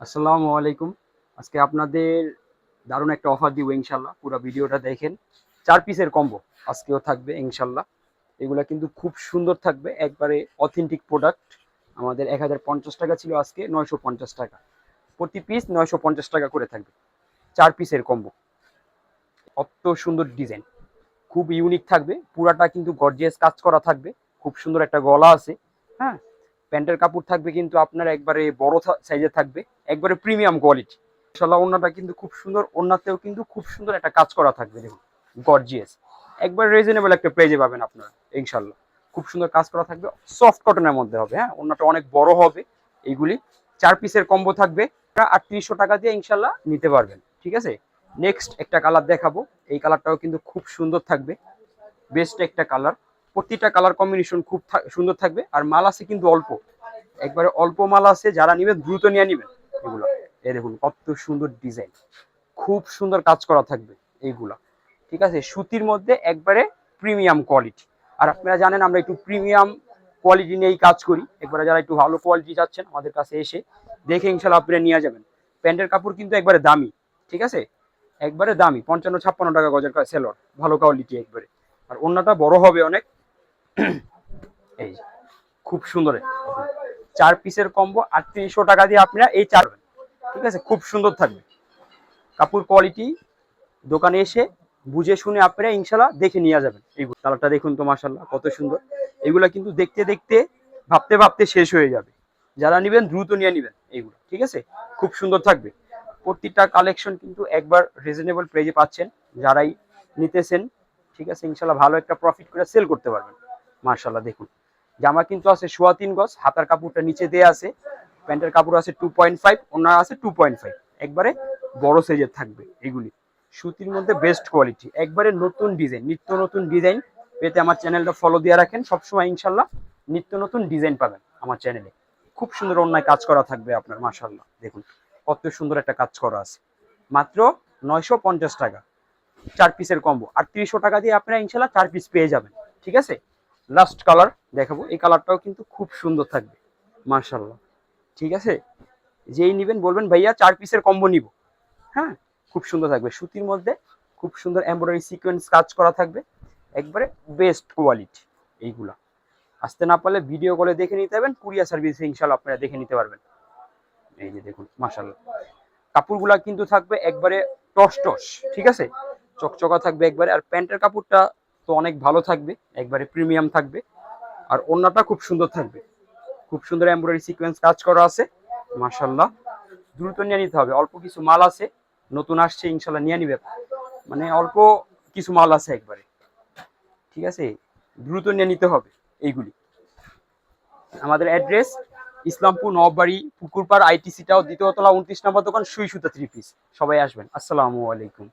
আসসালামু আলাইকুম। আজকে আপনাদের দারুণ একটা অফার দিব ইনশাল্লাহ। পুরো ভিডিওটা দেখেন। 4 পিসের কম্বো আজকেও থাকবে ইনশাল্লাহ। এগুলা কিন্তু খুব সুন্দর থাকবে, একবারে অথেন্টিক প্রোডাক্ট। আমাদের 1050 টাকা ছিল, আজকে 950 টাকা। প্রতি পিস 950 টাকা করে থাকবে। 4 পিসের কম্বো, অত সুন্দর ডিজাইন, খুব ইউনিক থাকবে। পুরাটা কিন্তু গর্জিয়াস কাজ করা থাকবে। খুব সুন্দর একটা গলা আছে। হ্যাঁ, প্যান্টের কাপড় থাকবে কিন্তু আপনার একবারে বড় সাইজে থাকবে, একবারে প্রিমিয়াম কোয়ালিটি। ইনশাল্লাহ ওড়নাটা কিন্তু খুব সুন্দর, ওড়নাতেও কিন্তু খুব সুন্দর একটা কাজ করা থাকবে। দেখুন, গর্জিয়াস, একবার রিজনেবল একটা প্রাইজে পাবেন আপনারা ইনশাল্লাহ। খুব সুন্দর কাজ করা থাকবে, সফট কটনের মধ্যে হবে। হ্যাঁ, ওড়নাটা অনেক বড় হবে। এইগুলি 4 পিসের কম্বো থাকবে। 3800 টাকা দিয়ে ইনশাল্লাহ নিতে পারবেন। ঠিক আছে, নেক্সট একটা কালার দেখাবো। এই কালারটাও কিন্তু খুব সুন্দর থাকবে, বেস্ট একটা কালার। প্রতিটা কালার কম্বিনেশন খুব সুন্দর থাকবে। আর মাল আছে কিন্তু অল্প, একবারে অল্প মাল আছে। যারা নিবেন দ্রুত নিয়ে নিবেন এগুলো। এই দেখুন কত সুন্দর ডিজাইন, খুব সুন্দর কাজ করা থাকবে এইগুলা। ঠিক আছে, সুতির মধ্যে একবারে প্রিমিয়াম কোয়ালিটি। আর আপনারা জানেন আমরা একটু প্রিমিয়াম কোয়ালিটি নিয়েই কাজ করি। একবারে যারা একটু ভালো কোয়ালিটি চাচ্ছেন আমাদের কাছে এসে দেখে ইনশাল্লাহ আপনারা নিয়ে যাবেন। প্যান্টের কাপড় কিন্তু একবারে দামি। ঠিক আছে, একবারে দামি, 55-56 টাকা গজের সেলর, ভালো কোয়ালিটি একবারে। আর ওড়নাটা বড় হবে অনেক। এই খুব সুন্দর 4 পিসের কম্বো 3800 টাকা দিয়ে আপনারা এই 4। ঠিক আছে, খুব সুন্দর থাকবে কাপড় কোয়ালিটি। দোকানে এসে বুঝে শুনে আপনারা ইনশাল্লাহ দেখে নিয়ে যাবেন। এই কালারটা দেখুন তো, মাশাল্লাহ কত সুন্দর। এগুলা কিন্তু দেখতে দেখতে ভাবতে ভাবতে শেষ হয়ে যাবে। যারা নেবেন দ্রুত নিয়ে নেবেন এইগুলো। ঠিক আছে, খুব সুন্দর থাকবে। প্রতিটা কালেকশন কিন্তু একবার রিজনেবল প্রাইজে পাচ্ছেন যারাই নিতেছেন। ঠিক আছে, ইনশাল্লাহ ভালো একটা প্রফিট করে সেল করতে পারবেন। মাশাল্লাহ দেখুন, জামা কিন্তু আছে 3.25 গজ, হাতার কাপড়টা নিচে দেয়া আছে। প্যান্টের কাপড় আছে 2.5, ওনার আছে 2.5, একবারে বড় সাইজের থাকবে এগুলি। সুতির মধ্যে বেস্ট কোয়ালিটি, একবারে নতুন ডিজাইন, নিত্য নতুন ডিজাইন পেতে আমার চ্যানেলটা ফলো দিয়ে রাখেন। সবসময় ইনশাল্লাহ নিত্য নতুন ডিজাইন পাবেন আমার চ্যানেলে। খুব সুন্দর অন্যায় কাজ করা থাকবে আপনার। মাশাল্লাহ দেখুন কত সুন্দর একটা কাজ করা আছে। মাত্র 950 টাকা 4 পিসের কম্বো। 3800 টাকা দিয়ে আপনারা ইনশাল্লাহ 4 পিস পেয়ে যাবেন। ঠিক আছে, লাস্ট কালার দেখাবো। এই কালারটাও কিন্তু খুব সুন্দর থাকবে মাশাল্লাহ। ঠিক আছে, যেই নিবেন বলবেন ভাইয়া 4 পিসের কম্বো নিব। হ্যাঁ, খুব সুন্দর থাকবে, সুতির মধ্যে খুব সুন্দর এমব্রয়ডারি সিকোয়েন্স কাজ করা থাকবে, একবারে বেস্ট কোয়ালিটি এইগুলা। আসতে না পারলে ভিডিও কলে দেখে নিতে পারবেন, কুরিয়ার সার্ভিসে ইনশাল্লাহ আপনারা দেখে নিতে পারবেন। এই যে দেখুন মাশাল্লাহ, কাপড়গুলা কিন্তু থাকবে একবারে টস টস। ঠিক আছে, চকচকা থাকবে একবারে। আর প্যান্টের কাপড়টা তো অনেক ভালো থাকবে, একবারে প্রিমিয়াম থাকবে। আর ওড়নাটা খুব সুন্দর থাকবে, খুব সুন্দর এমব্রয়ডারি সিকোয়েন্স কাজ করা আছে। মাশাল্লাহ, দ্রুত নিয়ে নিতে হবে। অল্প কিছু মাল আছে, নতুন আসছে, ইনশাল্লাহ নিয়ে নিবে। মানে অল্প কিছু মাল আছে একবারে। ঠিক আছে, দ্রুত নিয়ে নিতে হবে এইগুলি। আমাদের অ্যাড্রেস ইসলামপুর, নববাড়ি, পুকুরপাড়, আইটিসিটাও, দ্বিতীয় তলা, 29 নম্বর দোকান, সুই সুতা 3 পিস। সবাই আসবেন। আসসালামু আলাইকুম।